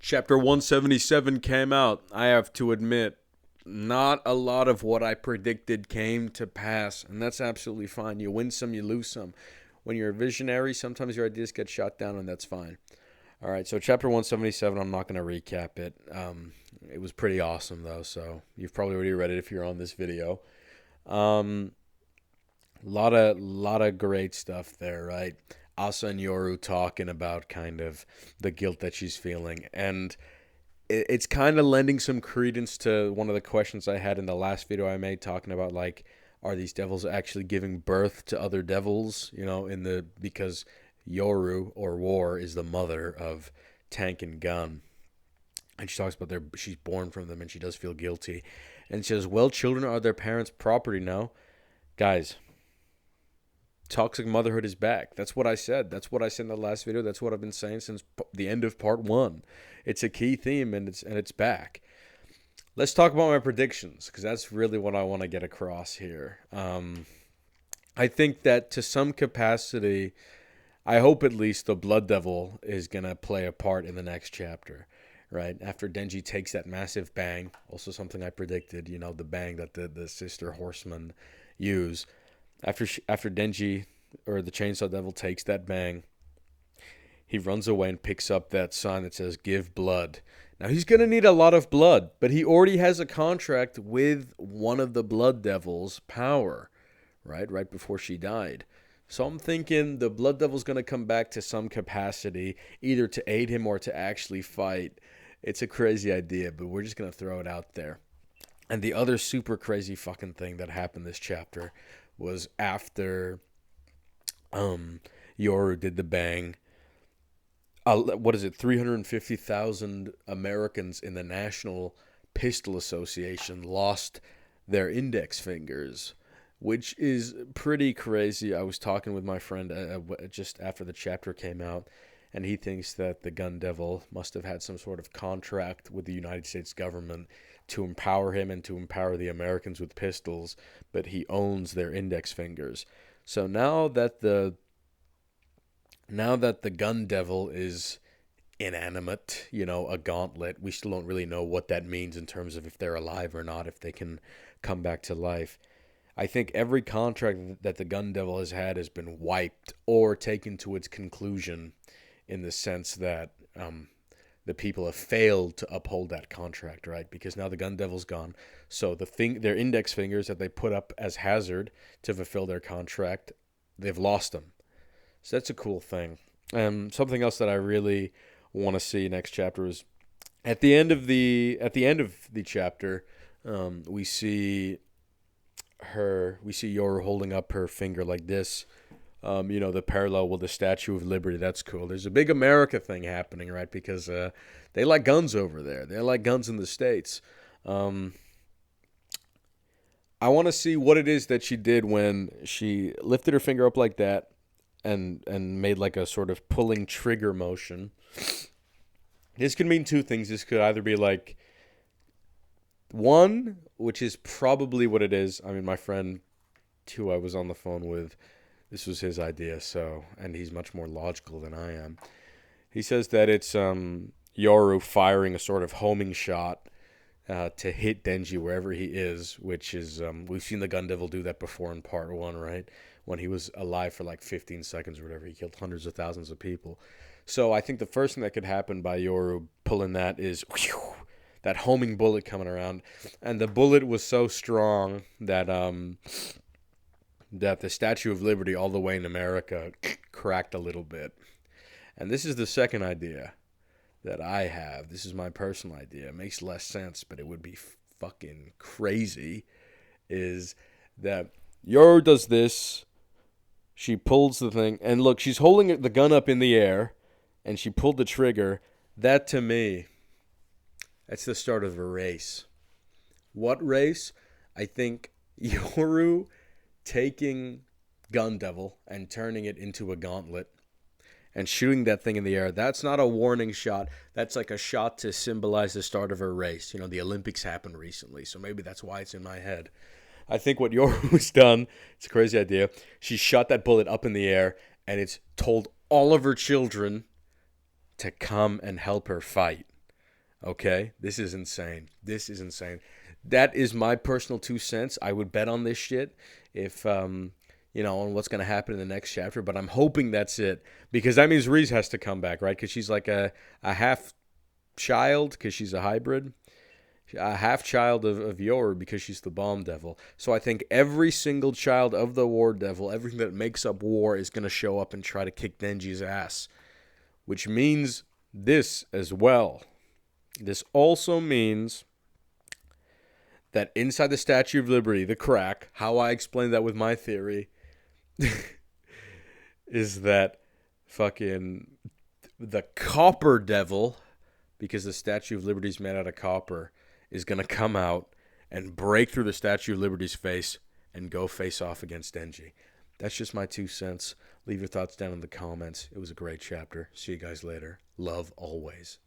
Chapter 177 came out. I have to admit, not a lot of what I predicted came to pass, and that's absolutely fine. You win some, you lose some. When you're a visionary, sometimes your ideas get shot down, and that's fine. All right, so chapter 177, I'm not going to recap it. It was pretty awesome, though, so you've probably already read it if you're on this video. Um, lot of great stuff there, right? Asa and Yoru talking about kind of the guilt that she's feeling, and it's kind of lending some credence to one of the questions I had in the last video I made, talking about like, are these devils actually giving birth to other devils? You know, because Yoru or War is the mother of Tank and Gun, and she talks about she's born from them, and she does feel guilty, and she says, "Well, children are their parents' property now, guys." Toxic motherhood is back. That's what I said. That's what I said in the last video. That's what I've been saying since the end of part 1. It's a key theme, and it's back. Let's talk about my predictions, because that's really what I want to get across here. I think that to some capacity, I hope at least the Blood Devil is going to play a part in the next chapter, right? After Denji takes that massive bang, also something I predicted, the bang that the sister horsemen use. After Denji, or the Chainsaw Devil, takes that bang, he runs away and picks up that sign that says, "Give blood." Now, he's going to need a lot of blood, but he already has a contract with one of the Blood Devil's power, right before she died. So I'm thinking the Blood Devil's going to come back to some capacity, either to aid him or to actually fight. It's a crazy idea, but we're just going to throw it out there. And the other super crazy fucking thing that happened this chapter was after Yoru did the bang. 350,000 Americans in the National Pistol Association lost their index fingers, which is pretty crazy. I was talking with my friend just after the chapter came out, and he thinks that the Gun Devil must have had some sort of contract with the United States government to empower him and to empower the Americans with pistols, but he owns their index fingers. So now that the Gun Devil is inanimate, a gauntlet, we still don't really know what that means in terms of if they're alive or not, if they can come back to life. I think every contract that the Gun Devil has had has been wiped or taken to its conclusion, in the sense that the people have failed to uphold that contract, right? Because now the Gun Devil's gone. So their index fingers that they put up as hazard to fulfill their contract, they've lost them. So that's a cool thing. Something else that I really want to see next chapter is at the end of the chapter, we see Yoru holding up her finger like this. The parallel with the Statue of Liberty. That's cool. There's a big America thing happening, right? Because they like guns over there. They like guns in the States. I want to see what it is that she did when she lifted her finger up like that and made like a sort of pulling trigger motion. This could mean two things. This could either be like one, which is probably what it is. I mean, my friend who I was on the phone with, this was his idea, and he's much more logical than I am. He says that it's Yoru firing a sort of homing shot to hit Denji wherever he is, which is, we've seen the Gun Devil do that before in part 1, right? When he was alive for like 15 seconds or whatever, he killed hundreds of thousands of people. So I think the first thing that could happen by Yoru pulling that is that homing bullet coming around. And the bullet was so strong that the Statue of Liberty all the way in America cracked a little bit. And this is the second idea that I have. This is my personal idea. It makes less sense, but it would be fucking crazy. Is that Yoru does this. She pulls the thing. And look, she's holding the gun up in the air. And she pulled the trigger. That, to me, that's the start of a race. What race? I think Yoru taking Gun Devil and turning it into a gauntlet and shooting that thing in the air. That's not a warning shot. That's like a shot to symbolize the start of a race. The Olympics happened recently, so maybe that's why it's in my head. I think what Yoru's done, it's a crazy idea. She shot that bullet up in the air, and it's told all of her children to come and help her fight. Okay, this is insane. This is insane. That is my personal 2 cents. I would bet on this shit if on what's gonna happen in the next chapter. But I'm hoping that's it because that means Reze has to come back, right? Because she's like a half child because she's a hybrid, a half child of Yoru because she's the bomb devil. So I think every single child of the war devil, everything that makes up war, is gonna show up and try to kick Denji's ass, which means this as well. This also means that inside the Statue of Liberty, the crack, how I explained that with my theory, is that fucking the copper devil, because the Statue of Liberty is made out of copper, is going to come out and break through the Statue of Liberty's face and go face off against Denji. That's just my 2 cents. Leave your thoughts down in the comments. It was a great chapter. See you guys later. Love always.